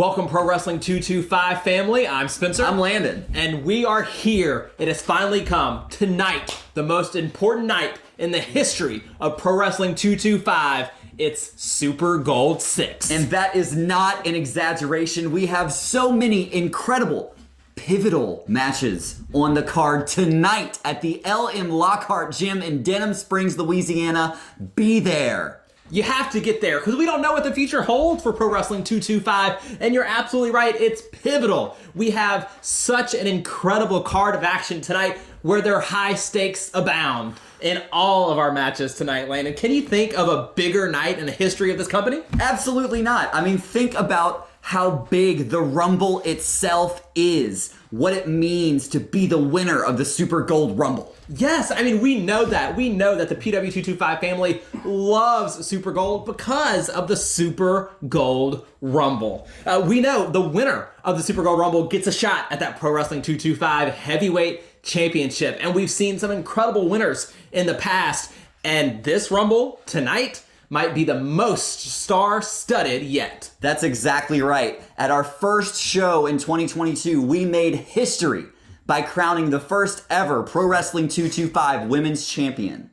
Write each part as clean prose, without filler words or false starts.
Welcome, Pro Wrestling 225 family. I'm Spencer. I'm Landon. And we are here. It has finally come. Tonight, the most important night in the history of Pro Wrestling 225. It's Super Gold 6. And that is not an exaggeration. We have so many incredible, pivotal matches on the card tonight at the LM Lockhart Gym in Denham Springs, Louisiana. Be there. You have to get there because we don't know what the future holds for Pro Wrestling 225. And you're absolutely right. It's pivotal. We have such an incredible card of action tonight where their high stakes abound in all of our matches tonight, Landon. Can you think of a bigger night in the history of this company? Absolutely not. I mean, think about how big the Rumble itself is. What it means to be the winner of the Super Gold Rumble. Yes, I mean, we know that. We know that the PW225 family loves Super Gold because of the Super Gold Rumble. We know the winner of the Super Gold Rumble gets a shot at that Pro Wrestling 225 Heavyweight Championship. And we've seen some incredible winners in the past. And this Rumble tonight might be the most star-studded yet. That's exactly right. At our first show in 2022, we made history by crowning the first ever Pro Wrestling 225 Women's Champion.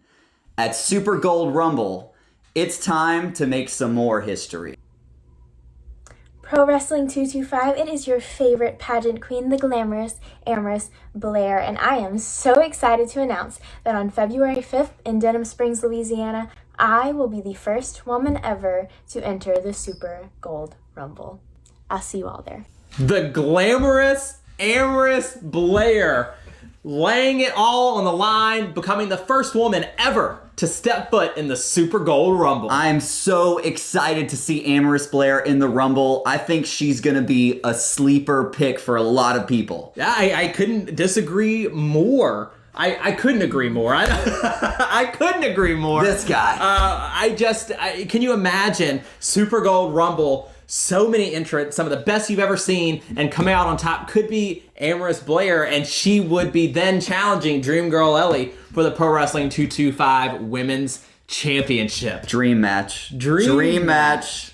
At Super Gold Rumble, it's time to make some more history. Pro Wrestling 225, it is your favorite pageant queen, the glamorous, amorous Blair, and I am so excited to announce that on February 5th in Denham Springs, Louisiana, I will be the first woman ever to enter the Super Gold Rumble. I'll see you all there. The glamorous, amorous Blair laying it all on the line, becoming the first woman ever to step foot in the Super Gold Rumble. I'm so excited to see Amorous Blair in the Rumble. I think she's going to be a sleeper pick for a lot of people. Yeah, I couldn't disagree more. I couldn't agree more. I couldn't agree more. This guy. Can you imagine Super Gold Rumble? So many entrants, some of the best you've ever seen, and coming out on top could be Amorous Blair, and she would be then challenging Dream Girl Ellie for the Pro Wrestling 225 Women's Championship. Dream match. Dream match.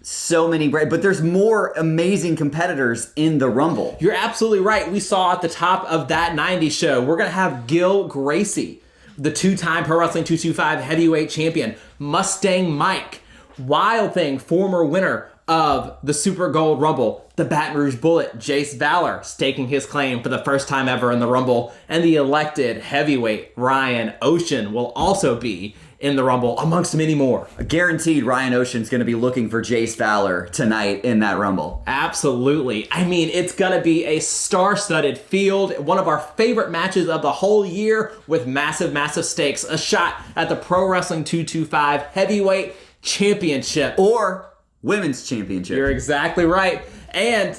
So many great, but there's more amazing competitors in the Rumble. You're absolutely right. We saw at the top of that 90s show, we're going to have Gil Gracie, the two-time Pro Wrestling 225 heavyweight champion, Mustang Mike, Wild Thing, former winner of the Super Gold Rumble, the Baton Rouge Bullet, Jace Valor, staking his claim for the first time ever in the Rumble, and the elected heavyweight Ryan Ocean will also be in the Rumble, amongst many more. Guaranteed Ryan Ocean's going to be looking for Jace Valor tonight in that Rumble. Absolutely. I mean, it's going to be a star-studded field, one of our favorite matches of the whole year with massive, massive stakes, a shot at the Pro Wrestling 225 Heavyweight Championship. Or Women's Championship. You're exactly right. And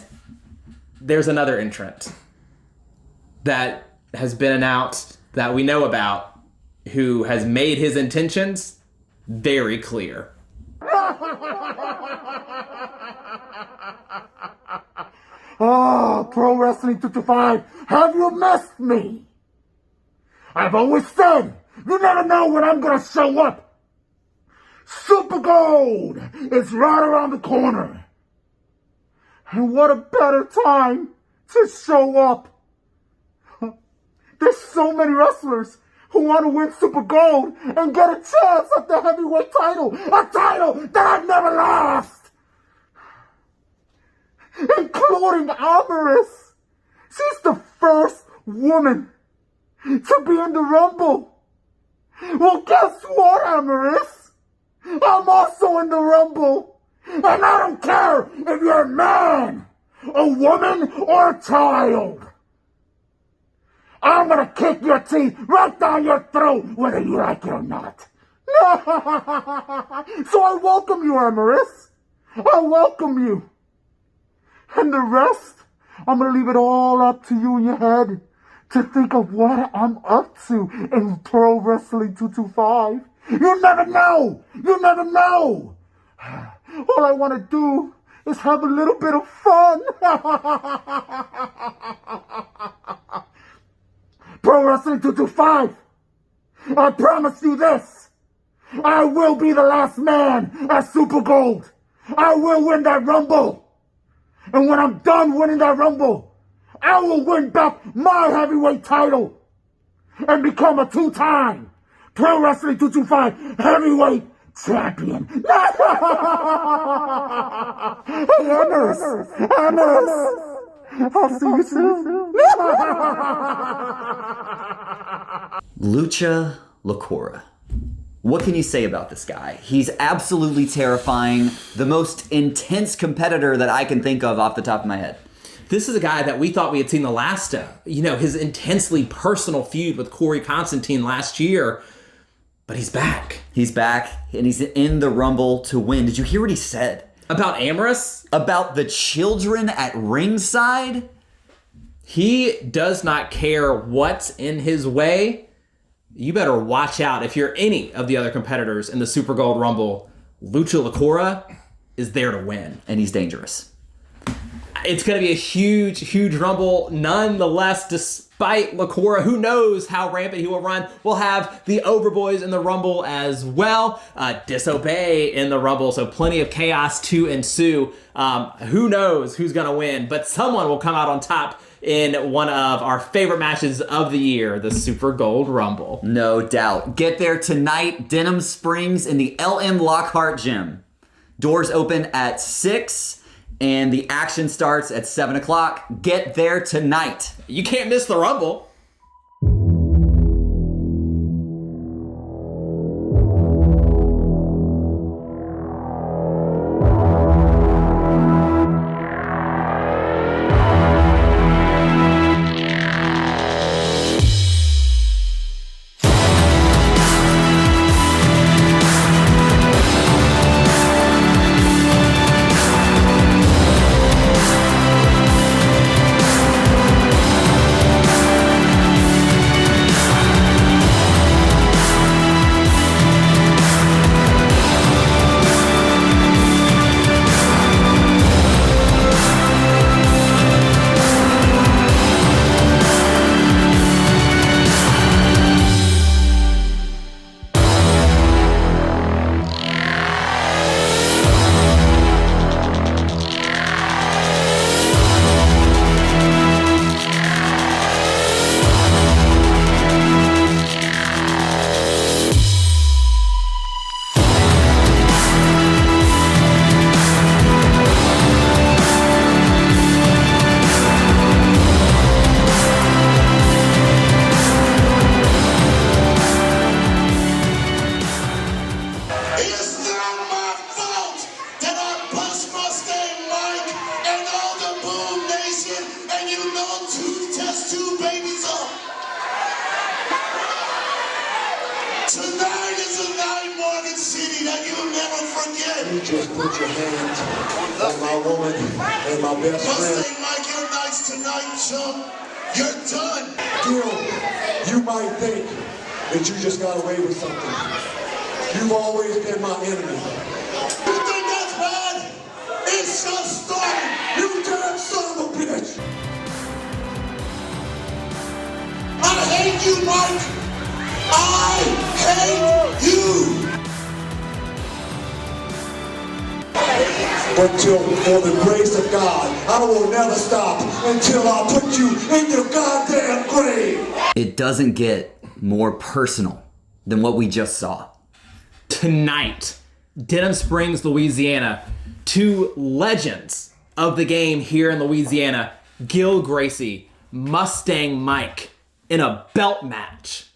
there's another entrant that has been announced that we know about who has made his intentions very clear. Oh, Pro Wrestling 225, have you missed me? I've always said, you never know when I'm gonna show up. Super Gold is right around the corner. And what a better time to show up. There's so many wrestlers who want to win Super Gold and get a chance at the heavyweight title. A title that I've never lost. Including Amorous. She's the first woman to be in the Rumble. Well, guess what, Amorous? I'm also in the Rumble. And I don't care if you're a man, a woman, or a child. I'm gonna kick your teeth right down your throat, whether you like it or not. So I welcome you, Amorous. I welcome you. And the rest, I'm gonna leave it all up to you in your head to think of what I'm up to in Pro Wrestling 225. You never know. You never know. All I want to do is have a little bit of fun. Pro Wrestling 225, I promise you this. I will be the last man at Super Gold. I will win that Rumble. And when I'm done winning that Rumble, I will win back my heavyweight title and become a 2-time Pro Wrestling 225 heavyweight champion. Amorous. I'll see you soon. Lucha Lacora. What can you say about this guy? He's absolutely terrifying. The most intense competitor that I can think of off the top of my head. This is a guy that we thought we had seen the last of. You know, his intensely personal feud with Corey Constantine last year. But he's back. He's back, and he's in the Rumble to win. Did you hear what he said? About Amorous? About the children at ringside? He does not care what's in his way. You better watch out. If you're any of the other competitors in the Super Gold Rumble, Lucha Lacora is there to win. And he's dangerous. It's going to be a huge, huge Rumble. Nonetheless, despite Lacora, who knows how rampant he will run, we'll have the Overboys in the Rumble as well. Disobey in the Rumble, so plenty of chaos to ensue. Who knows who's going to win, but someone will come out on top in one of our favorite matches of the year, the Super Gold Rumble. No doubt. Get there tonight, Denham Springs in the LM Lockhart Gym. Doors open at 6, and the action starts at 7 o'clock. Get there tonight. You can't miss the Rumble. Tonight is a night, Morgan City, that you'll never forget. You just put your hands on my woman and my best friend. Mustang Mike, you're nice tonight, chump. You're done. Gil, you might think that you just got away with something. You've always been my enemy. You think that's bad? It's just started. You damn son of a bitch! I hate you, Mike. I hate you. Until, for the grace of God, I will never stop until I put you in your goddamn grave. It doesn't get more personal than what we just saw. Tonight, Denham Springs, Louisiana, two legends of the game here in Louisiana, Gil Gracie, Mustang Mike, in a belt match.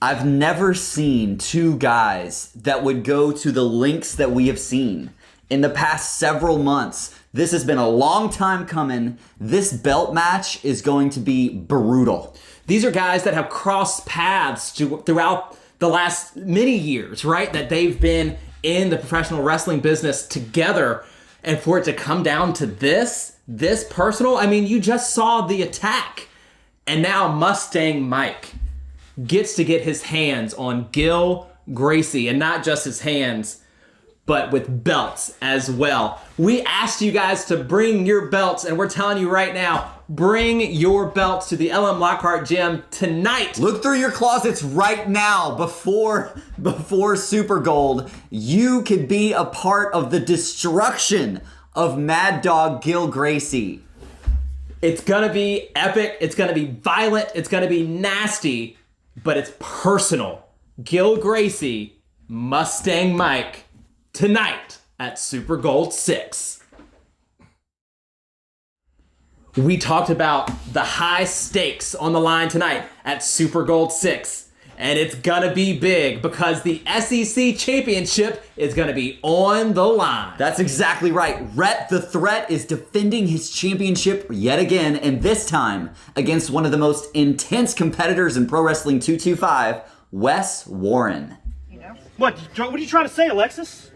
I've never seen two guys that would go to the lengths that we have seen in the past several months. This has been a long time coming. This belt match is going to be brutal. These are guys that have crossed paths throughout the last many years, right? That they've been in the professional wrestling business together. And for it to come down to this personal, I mean, you just saw the attack. And now Mustang Mike gets to get his hands on Gil Gracie, and not just his hands, but with belts as well. We asked you guys to bring your belts, and we're telling you right now, bring your belts to the LM Lockhart Gym tonight. Look through your closets right now before Super Gold. You could be a part of the destruction of Mad Dog Gil Gracie. It's gonna be epic, it's gonna be violent, it's gonna be nasty, but it's personal. Gil Gracie, Mustang Mike, tonight at Super Gold 6. We talked about the high stakes on the line tonight at Super Gold 6. And it's gonna be big because the SEC championship is gonna be on the line. That's exactly right. Rhett the Threat is defending his championship yet again, and this time against one of the most intense competitors in Pro Wrestling 225, Wes Warren. What are you trying to say, Alexis?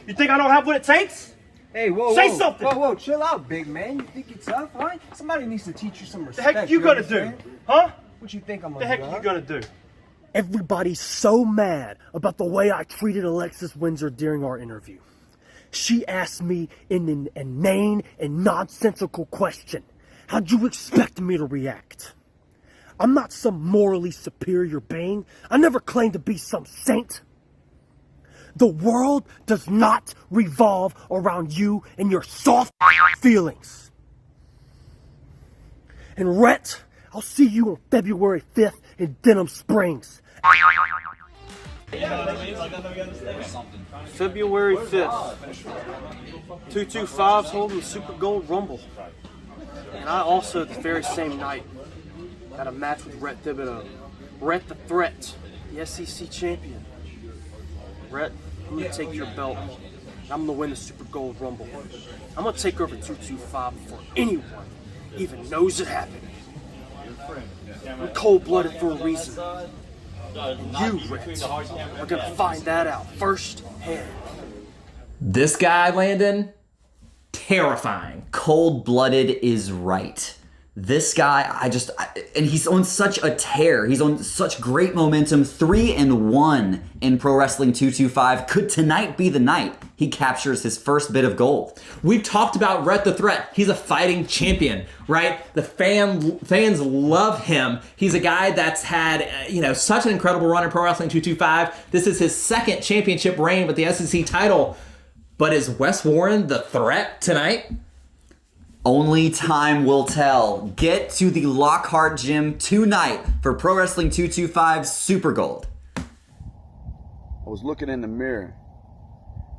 You think I don't have what it takes? Hey, whoa, Say whoa, something. Whoa, chill out, big man. You think you're tough, huh? Somebody needs to teach you some The respect. heck you gonna understand? do? Huh? What you think I'm The gonna heck do? you gonna do? Everybody's so mad about the way I treated Alexis Windsor during our interview. She asked me in an inane and nonsensical question. How'd you expect me to react? I'm not some morally superior being. I never claimed to be some saint. The world does not revolve around you and your soft feelings. And Rhett, I'll see you on February 5th in Denham Springs. February 5th. 225's holding the Super Gold Rumble. And I also, the very same night, had a match with Rhett Thibodeau. Rhett the Threat, the SEC champion. Rhett, I'm gonna take your belt. And I'm gonna win the Super Gold Rumble. I'm gonna take over 225 before anyone even knows it happened. I'm cold-blooded for a reason. And you, Rhett, are gonna find that out firsthand. This guy, Landon, terrifying. Cold-blooded is right. This guy, and he's on such a tear. He's on such great momentum. 3-1 in Pro Wrestling 225. Could tonight be the night he captures his first bit of gold? We've talked about Rhett the Threat. He's a fighting champion, right? The fans love him. He's a guy that's had, such an incredible run in Pro Wrestling 225. This is his second championship reign with the SEC title. But is Wes Warren the threat tonight? Only time will tell. Get to the Lockhart Gym tonight for Pro Wrestling 225 Super Gold. I was looking in the mirror,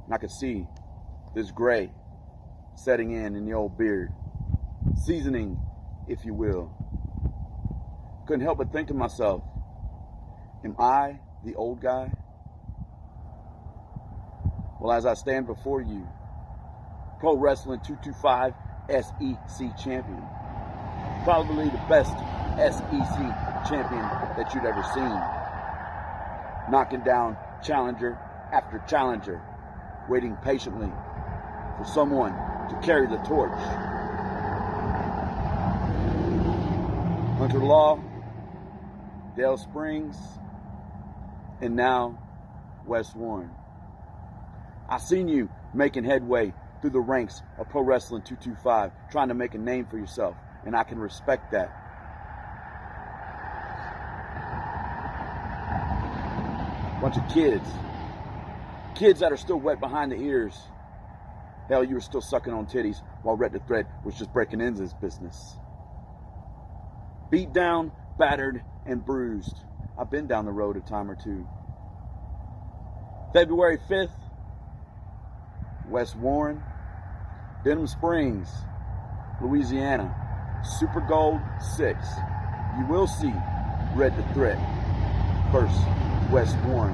and I could see this gray setting in the old beard. Seasoning, if you will. Couldn't help but think to myself, am I the old guy? Well, as I stand before you, Pro Wrestling 225 SEC champion. Probably the best SEC champion that you'd ever seen. Knocking down challenger after challenger, waiting patiently for someone to carry the torch. Hunter Law, Dale Springs, and now Wes Warren. I've seen you making headway through the ranks of Pro Wrestling 225, trying to make a name for yourself, and I can respect that. Bunch of kids that are still wet behind the ears. Hell, you were still sucking on titties while Rhett the Threat was just breaking into his business. Beat down, battered, and bruised. I've been down the road a time or two. February 5th, Wes Warren, Denham Springs, Louisiana, Super Gold 6. You will see Rhett the Threat versus Wes Warren.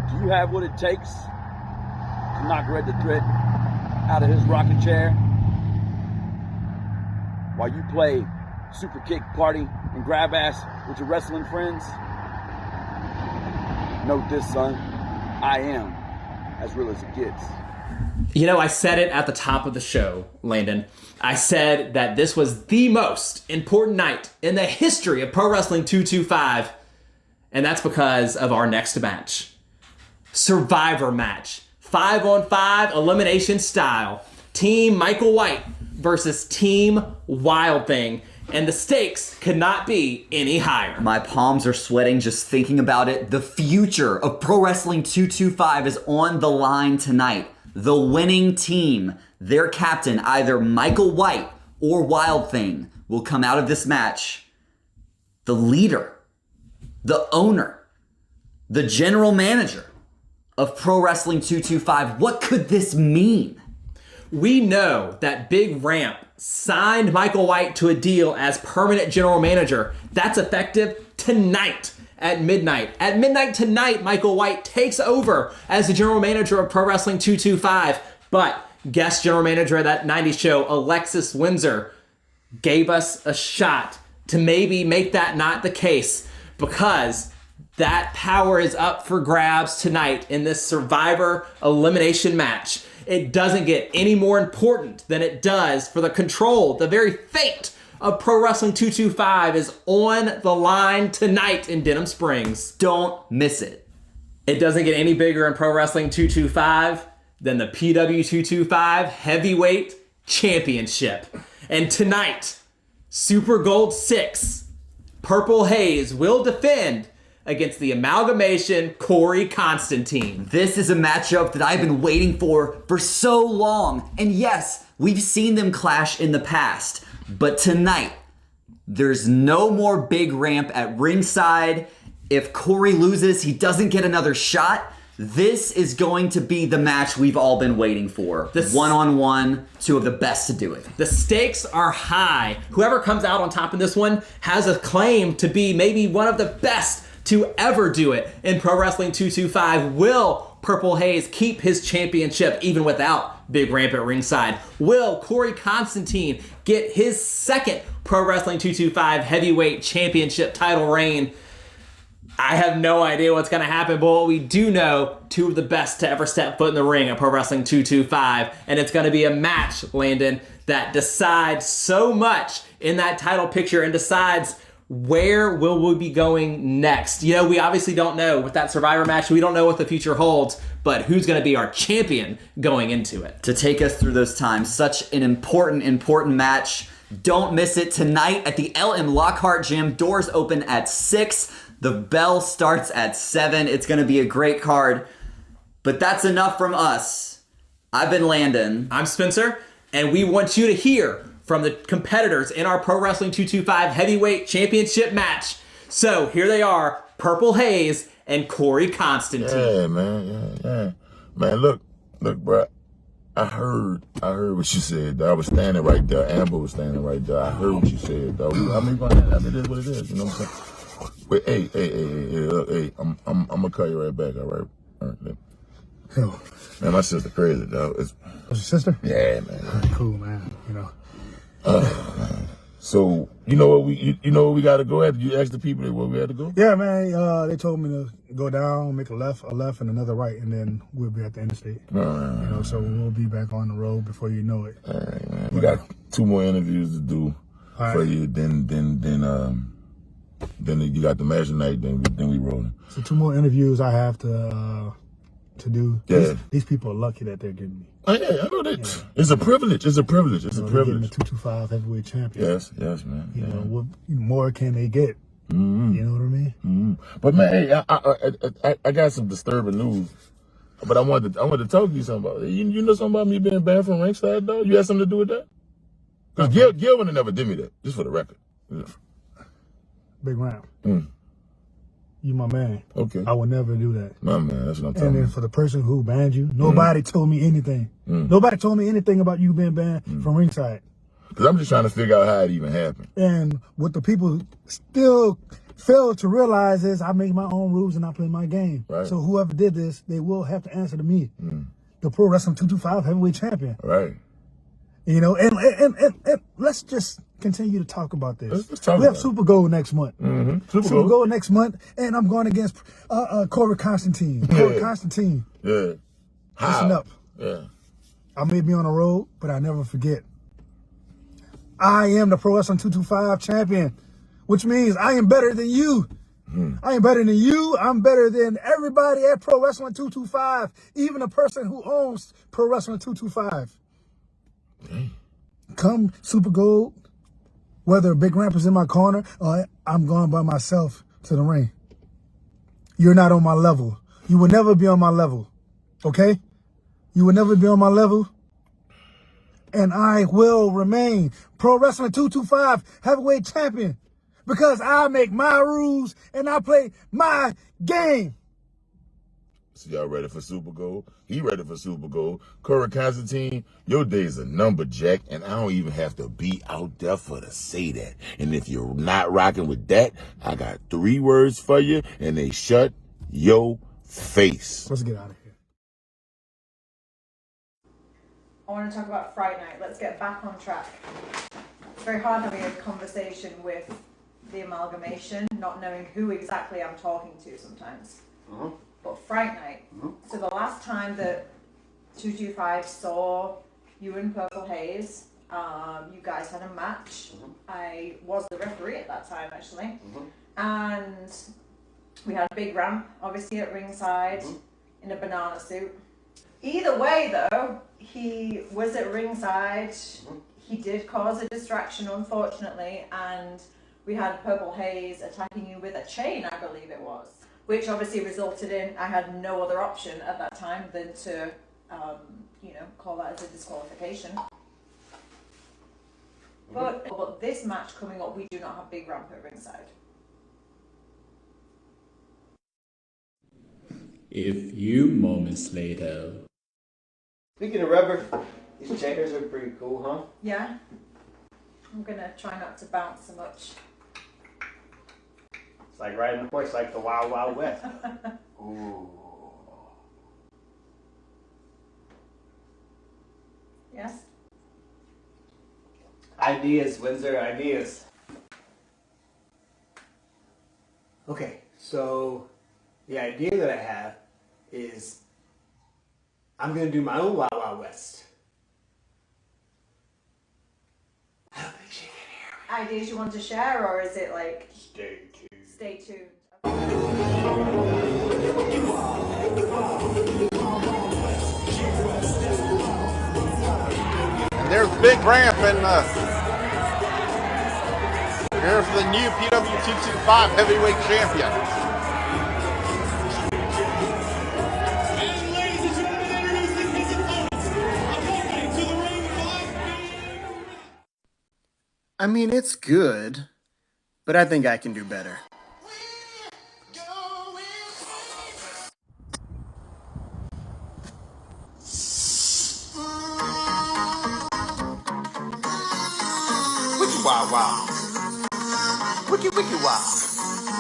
Do you have what it takes to knock Rhett the Threat out of his rocking chair while you play super kick, party, and grab ass with your wrestling friends? Note this, son. I am as real as it gets. I said it at the top of the show, Landon. I said that this was the most important night in the history of Pro Wrestling 225, and that's because of our next match. Survivor match. 5-on-5 elimination style. Team Michael White versus Team Wild Thing. And the stakes could not be any higher. My palms are sweating just thinking about it. The future of Pro Wrestling 225 is on the line tonight. The winning team, their captain, either Michael White or Wild Thing, will come out of this match the leader, the owner, the general manager of Pro Wrestling 225. What could this mean? We know that Big Ramp signed Michael White to a deal as permanent general manager. That's effective tonight at midnight. At midnight tonight, Michael White takes over as the general manager of Pro Wrestling 225. But guest general manager of that 90s show, Alexis Windsor, gave us a shot to maybe make that not the case, because that power is up for grabs tonight in this Survivor elimination match. It doesn't get any more important than it does for the control. The very fate of Pro Wrestling 225 is on the line tonight in Denham Springs. Don't miss it. It doesn't get any bigger in Pro Wrestling 225 than the PW 225 Heavyweight Championship. And tonight, Super Gold 6, Purple Haze will defend against the Amalgamation Corey Constantine. This is a matchup that I've been waiting for so long. And yes, we've seen them clash in the past. But tonight, there's no more Big Ramp at ringside. If Corey loses, he doesn't get another shot. This is going to be the match we've all been waiting for. One-on-one, two of the best to do it. The stakes are high. Whoever comes out on top in this one has a claim to be maybe one of the best to ever do it in Pro Wrestling 225. Will Purple Haze keep his championship even without Big Ramp at ringside? Will Corey Constantine get his second Pro Wrestling 225 Heavyweight Championship title reign? I have no idea what's going to happen, but what we do know, two of the best to ever step foot in the ring at Pro Wrestling 225, and it's going to be a match, Landon, that decides so much in that title picture and decides where will we be going next. You know, we obviously don't know with that Survivor match. We don't know what the future holds, but who's going to be our champion going into it. To take us through those times, such an important match. Don't miss it tonight at the LM Lockhart Gym. Doors open at 6. The bell starts at 7. It's going to be a great card. But that's enough from us. I've been Landon. I'm Spencer, and we want you to hear from the competitors in our Pro Wrestling 225 Heavyweight Championship match. So here they are, Purple Haze and Corey Constantine. Yeah, man. Yeah. Man, look, bro. I heard what you said. I was standing right there. Amber was standing right there. I heard what you said, though. I mean, it is what it is. You know what I'm saying? Wait, hey, I'm gonna call you right back, all right? Yo. Man, my sister crazy, dog. What's your sister? Yeah, man. Cool, man. You know. So you know what we gotta go at? You ask the people where we had to go? Yeah, man. They told me to go down, make a left, and another right, and then we'll be at the interstate. You know, so we'll be back on the road before you know it. All right, man. We got 2 more interviews to do for you. Then you got the match tonight. Then we rolling. So 2 more interviews I have to do. Yeah. These people are lucky that they're getting me. Oh, yeah, I know that. Yeah. It's a privilege. It's a privilege. Getting the 225 heavyweight champion. Yes, man. You know, what more can they get? Mm-hmm. You know what I mean? Mm-hmm. But man, hey, I got some disturbing news. But I wanted to talk to you something about it. You know something about me being banned from ringside, though? You had something to do with that? Because Gil would have never did me that, just for the record. Yeah. Big Ramp. You my man. Okay. I would never do that. My man, that's what I'm talking about. And then for the person who banned you, nobody told me anything. Nobody told me anything about you being banned from ringside. Because I'm just trying to figure out how it even happened. And what the people still fail to realize is I make my own rules and I play my game. Right. So whoever did this, they will have to answer to me. The Pro Wrestling 225 heavyweight champion. Right. You know, and let's just continue to talk about this. Let's talk we have about Super Gold next month. Super Gold next month, and I'm going against Corey Constantine. Corey Constantine. Yeah. Listen up. Yeah. I may be on the road, but I never forget. I am the Pro Wrestling 225 champion, which means I am better than you. I am better than you. I'm better than everybody at Pro Wrestling 225, even the person who owns Pro Wrestling 225. Come Super Gold, whether Big Ramp is in my corner or I'm going by myself to the ring. You're not on my level. You will never be on my level, okay? You will never be on my level. And I will remain Pro Wrestling 225 heavyweight champion because I make my rules and I play my game. So y'all ready for Super Gold? He ready for Super Gold. Corey Constantine, your days are numbered, Jack, and I don't even have to be out there for to say that. And if you're not rocking with that, I got 3 words for you, and they shut your face. Let's get out of here. I want to talk about Fright Night. Let's get back on track. It's very hard having a conversation with the amalgamation, not knowing who exactly I'm talking to sometimes. But Fright Night. So the last time that 225 saw you and Purple Haze, you guys had a match. I was the referee at that time, actually. And we had a big ramp, obviously, at ringside in a banana suit. Either way, though, he was at ringside. He did cause a distraction, unfortunately, and we had Purple Haze attacking you with a chain, I believe it was, which obviously resulted in I had no other option at that time than to, call that as a disqualification. But this match coming up, we do not have big ramp at ringside. A few moments later. Speaking of rubber, these chairs are pretty cool, huh? Yeah. I'm gonna try not to bounce so much. It's like riding a horse like the Wild Wild West. Ooh. Yes? Ideas, Windsor, ideas. Okay, so the idea that I have is I'm going to do my own Wild Wild West. I don't think she can hear me. Ideas you want to share, or is it like... Stay tuned. Stay tuned. And there's Big Ramp, and here's the new PW225 heavyweight champion. I mean, it's good, but I think I can do better. Wiki wow wow. Wiki wiki wow.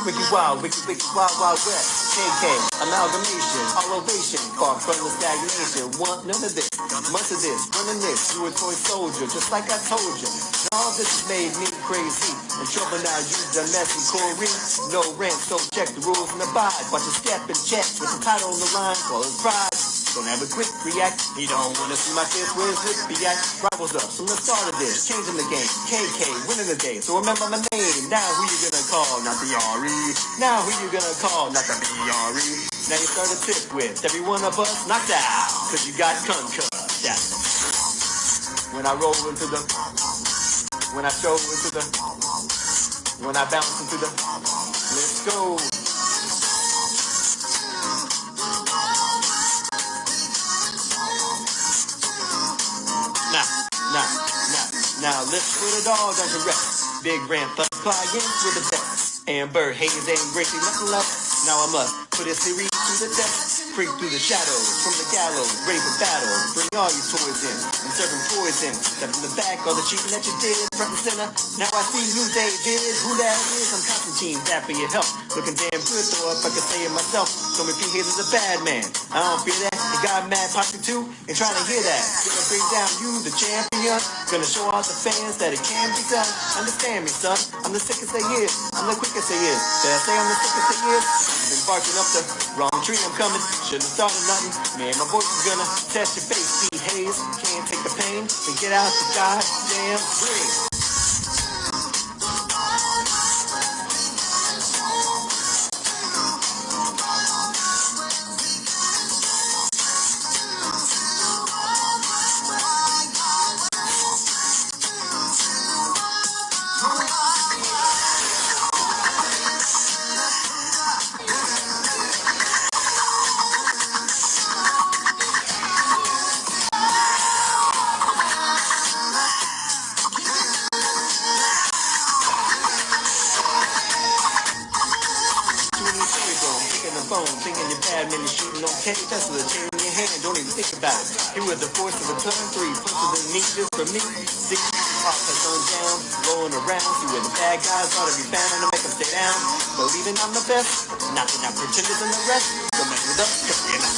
Wiki wow, wiki wiki wow wow west. KK, amalgamation, all ovation, far from the stagnation. Want none of this, much of this, running this. You a toy soldier, just like I told you. All this made me crazy. In trouble now, you done messy Corey. No rent, so check the rules and abide. Watch a step and check with the title on the line, call it pride. Don't have a quick react. He don't wanna see my fist, where's Whippy at? Rivals up from the start of this, changing the game. KK, winning the day, so remember my name. Now who you gonna call? Not the RE. Now who you gonna call? Not the BRE. Now you start a tip with every one of us knocked out, cause you got concussed. That's when I roll into the, when I show into the, when I bounce into the, let's go. Now let's put it all down to rest. Big Ramp up flying with the best. Amber, Hayes, and Gracie, nothing left. Now I must put a series to the test. Freak through the shadows, from the gallows, brave for battle. Bring all your toys in, and serve them poison. Step in the back, all the cheating that you did, front and center. Now I see who they did, who that is. I'm Constantine, that for your help. Looking damn good, though, if I could say it myself. So if he hears is a bad man, I don't fear that. He got mad pocket too, and trying to hear that. Gonna bring down you, the champion. Gonna show all the fans that it can be done. Understand me, son. I'm the sickest they is. I'm the quickest they is. Did I say I'm the sickest they is? You've been barking up the wrong tree. I'm coming. Shouldn't have started nothing. Man, my voice is gonna test your face. Pete Hayes can't take the pain. Then get out the goddamn ring. phone, thinking your bad man is shooting okay. That's with a chain in your hand, don't even think about it. Here with the force of a ton, 3 punches in me just for me. 6 pop has gone down, rolling around. See where the bad guys ought to be found to make them stay down. Believing I'm the best, not that I'm pretenders and the rest. Don't mess with us, cause you're not.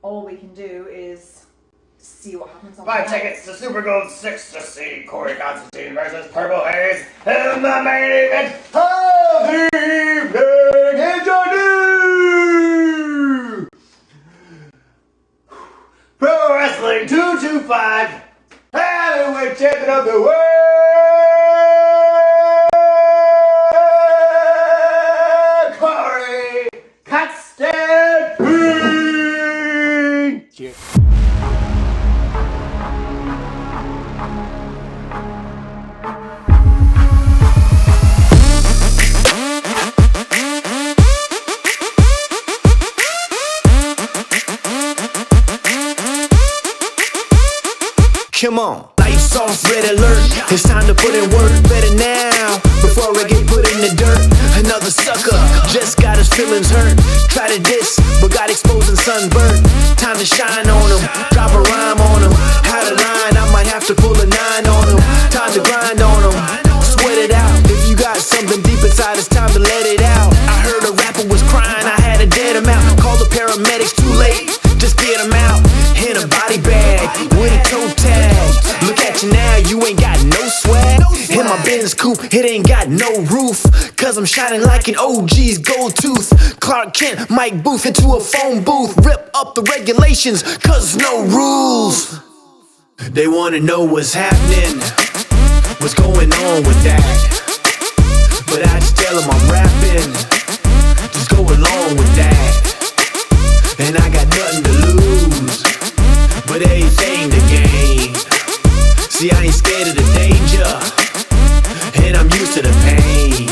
All we can do is see what happens on Buy the night. tickets to Super Gold 6 to see Corey Constantine versus Purple Haze in the main event of the evening. Introduce Pro Wrestling 225 Heavyweight Champion of the World, Corey Constantine. Come on, lights off, red alert. It's time to put in work, better now, before I get put in the dirt. Another sucker just got his feelings hurt. Tried to diss, but got exposed and sunburned. Time to shine on him, drop a rhyme on him. How to line, I might have to pull a 9 on him. Time to grind on him, sweat it out. If you got something deep inside, it's time to let it out. I heard a rapper was crying, I had to dead him out. Call the paramedics, too late, just get him out. In a body bag, with a toe tag. Look at you now, you ain't got no swag. In my Benz coupe, it ain't got no roof. Cause I'm shining like an OG's gold tooth. Clark Kent, Mike Booth into a phone booth. Rip up the regulations, cause no rules. They wanna know what's happening, what's going on with that. But I just tell them I'm rapping, just go along with that. And I got nothing to lose, but everything to gain. See, I ain't scared of the danger, and I'm used to the pain.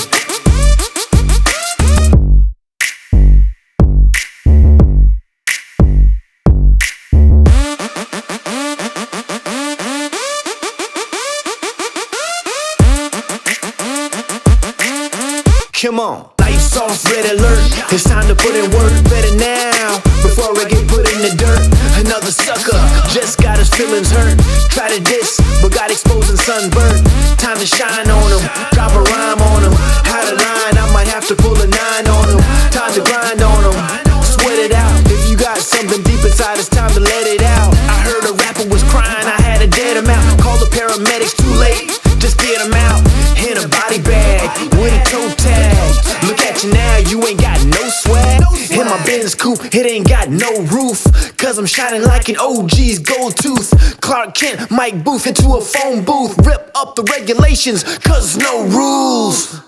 Come on, lights off, red alert. It's time to put in work, better now, before I get put in the dirt. Another sucker just got his feelings hurt. Tried to diss, but got exposed and sunburned. Time to shine on him, drop a rhyme on him. How to line, I might have to pull a 9 on him. Time to grind on him, sweat it out. If you got something deep inside, it's time to let it out. I heard a rapper was crying, I had to dead him out. Call the paramedics, too late, just get him out. In a body bag, with a toe tag. Look at you now, you ain't got no swag. In my Benz coupe, it ain't got no roof. Cause I'm shining like an OG's gold tooth. Clark Kent, Mike Booth into a phone booth. Rip up the regulations, cause no rules.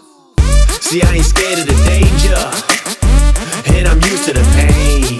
See, I ain't scared of the danger, and I'm used to the pain.